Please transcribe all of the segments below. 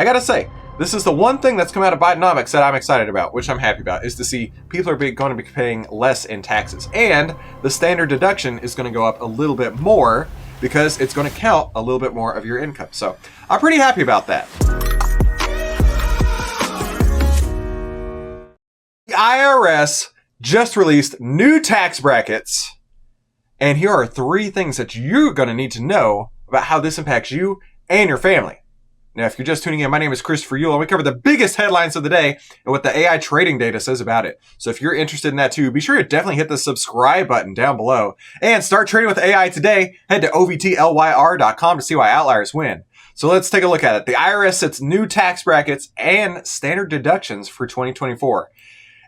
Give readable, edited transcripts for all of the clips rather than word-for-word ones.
I gotta say, this is the one thing that's come out of Bidenomics that I'm excited about, which I'm happy about, is to see people are going to be paying less in taxes. And the standard deduction is going to go up a little bit more because it's going to count a little bit more of your income. So I'm pretty happy about that. The IRS just released new tax brackets. And here are 3 things that you're going to need to know about how this impacts you and your family. Now, if you're just tuning in, my name is Christopher Yule, and we cover the biggest headlines of the day and what the AI trading data says about it. So if you're interested in that too, be sure to definitely hit the subscribe button down below and start trading with AI today. Head to ovtlyr.com to see why outliers win. So let's take a look at it. The IRS sets new tax brackets and standard deductions for 2024,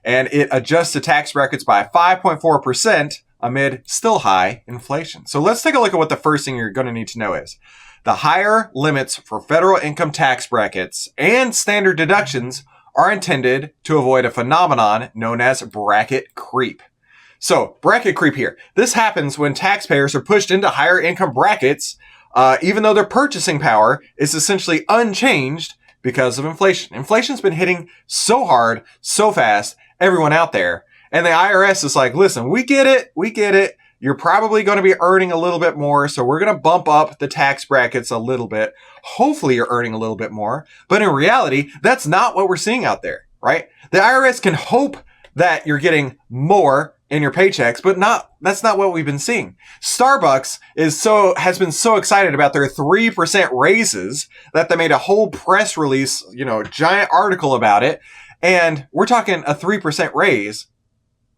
and it adjusts the tax brackets by 5.4% amid still high inflation. So let's take a look at what the first thing you're going to need to know is. The higher limits for federal income tax brackets and standard deductions are intended to avoid a phenomenon known as bracket creep. So, bracket creep here. This happens when taxpayers are pushed into higher income brackets, even though their purchasing power is essentially unchanged because of inflation. Inflation's been hitting so hard, so fast, everyone out there. And the IRS is like, listen, we get it. You're probably going to be earning a little bit more, so we're going to bump up the tax brackets a little bit. Hopefully you're earning a little bit more. But in reality, that's not what we're seeing out there, right? The IRS can hope that you're getting more in your paychecks, but that's not what we've been seeing. Starbucks has been so excited about their 3% raises that they made a whole press release, giant article about it. And we're talking a 3% raise.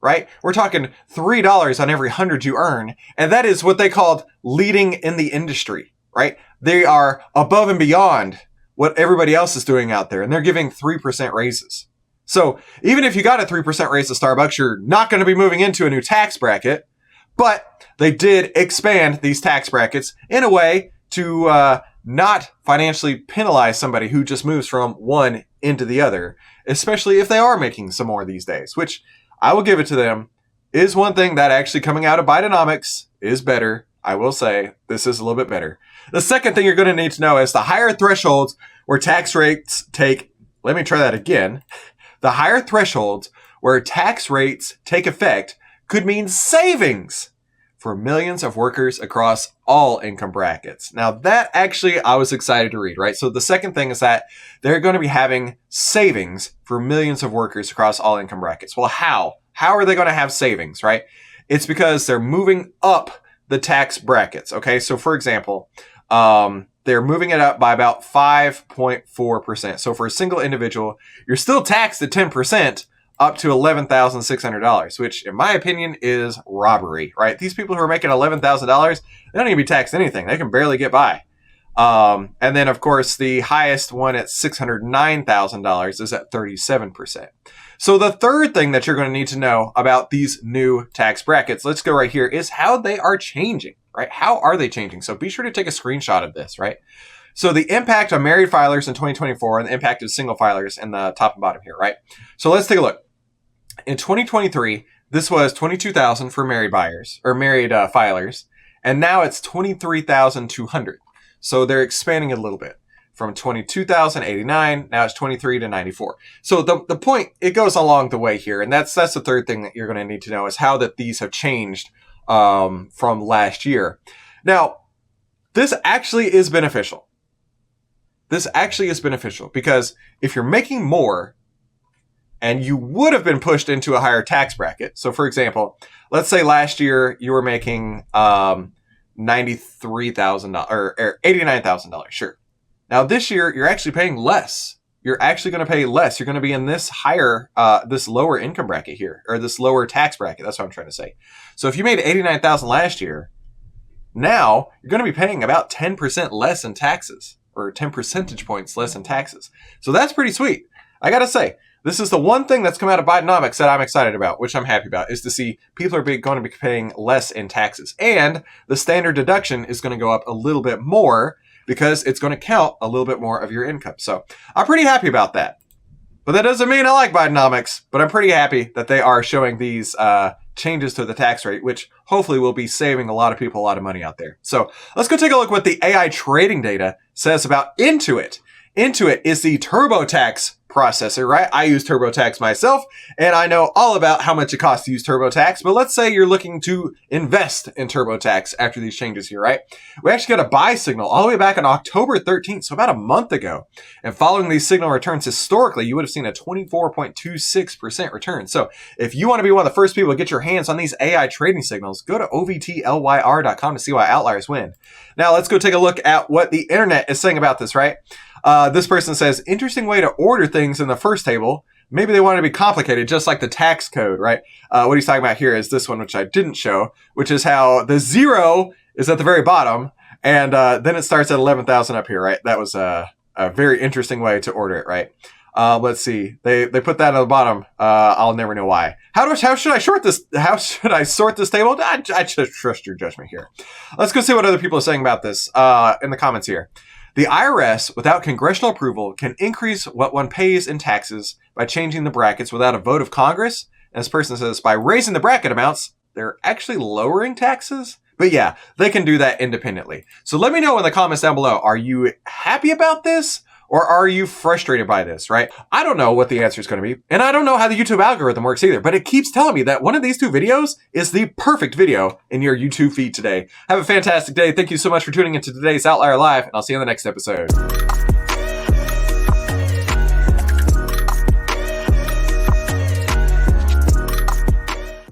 Right? We're talking $3 on every 100 you earn. And that is what they called leading in the industry, right? They are above and beyond what everybody else is doing out there. And they're giving 3% raises. So even if you got a 3% raise at Starbucks, you're not going to be moving into a new tax bracket. But they did expand these tax brackets in a way to not financially penalize somebody who just moves from one into the other, especially if they are making some more these days, which I will give it to them, is one thing that actually coming out of Bidenomics is better. I will say this is a little bit better. The second thing you're going to need to know is the higher thresholds where tax rates take, let me try that again. The higher thresholds where tax rates take effect could mean savings for millions of workers across all income brackets. Now that actually I was excited to read, right? So the second thing is that they're going to be having savings for millions of workers across all income brackets. Well, how? How are they going to have savings, right? It's because they're moving up the tax brackets, okay? So for example, they're moving it up by about 5.4%. So for a single individual, you're still taxed at 10%, up to $11,600, which in my opinion is robbery, right? These people who are making $11,000, they don't even be taxed anything. They can barely get by. And then of course the highest one at $609,000 is at 37%. So the third thing that you're going to need to know about these new tax brackets, let's go right here, is how they are changing, right? How are they changing? So be sure to take a screenshot of this, right? So the impact on married filers in 2024 and the impact of single filers in the top and bottom here, right? So let's take a look. In 2023, this was $22,000 for married buyers or married filers, and now it's $23,200. So they're expanding it a little bit from $22,089. Now it's $23,000 to $94,000. So the point, it goes along the way here, and that's the third thing that you're going to need to know is how that these have changed from last year. Now, this actually is beneficial. This actually is beneficial because if you're making more and you would have been pushed into a higher tax bracket. So for example, let's say last year you were making $93,000 or $89,000. Sure. Now this year you're actually paying less. You're actually going to pay less. You're going to be in this this lower income bracket here, or this lower tax bracket. That's what I'm trying to say. So if you made $89,000 last year, now you're going to be paying about 10% less in taxes, or 10 percentage points less in taxes. So that's pretty sweet. I got to say, this is the one thing that's come out of Bidenomics that I'm excited about, which I'm happy about, is to see people are going to be paying less in taxes. And the standard deduction is going to go up a little bit more because it's going to count a little bit more of your income. So I'm pretty happy about that. But that doesn't mean I like Bidenomics, but I'm pretty happy that they are showing these changes to the tax rate, which hopefully will be saving a lot of people a lot of money out there. So let's go take a look what the AI trading data says about Intuit. into it is the TurboTax processor, right? I use TurboTax myself, and I know all about how much it costs to use TurboTax, but let's say you're looking to invest in TurboTax after these changes here, right? We actually got a buy signal all the way back on October 13th, so about a month ago. And following these signal returns historically, you would have seen a 24.26% return. So if you want to be one of the first people to get your hands on these AI trading signals, go to ovtlyr.com to see why outliers win. Now let's go take a look at what the internet is saying about this, right? This person says, interesting way to order things in the first table. Maybe they want to be complicated, just like the tax code, right? What he's talking about here is this one, which I didn't show, which is how the 0 is at the very bottom, and then it starts at 11,000 up here, right? That was a very interesting way to order it, right? Let's see. They put that at the bottom. I'll never know why. How should I sort this? How should I sort this table? I just trust your judgment here. Let's go see what other people are saying about this in the comments here. The IRS, without congressional approval, can increase what one pays in taxes by changing the brackets without a vote of Congress. And this person says, by raising the bracket amounts, they're actually lowering taxes. But yeah, they can do that independently. So let me know in the comments down below. Are you happy about this? Or are you frustrated by this, right? I don't know what the answer is going to be. And I don't know how the YouTube algorithm works either. But it keeps telling me that one of these two videos is the perfect video in your YouTube feed today. Have a fantastic day. Thank you so much for tuning into today's Outlier Live. And I'll see you in the next episode.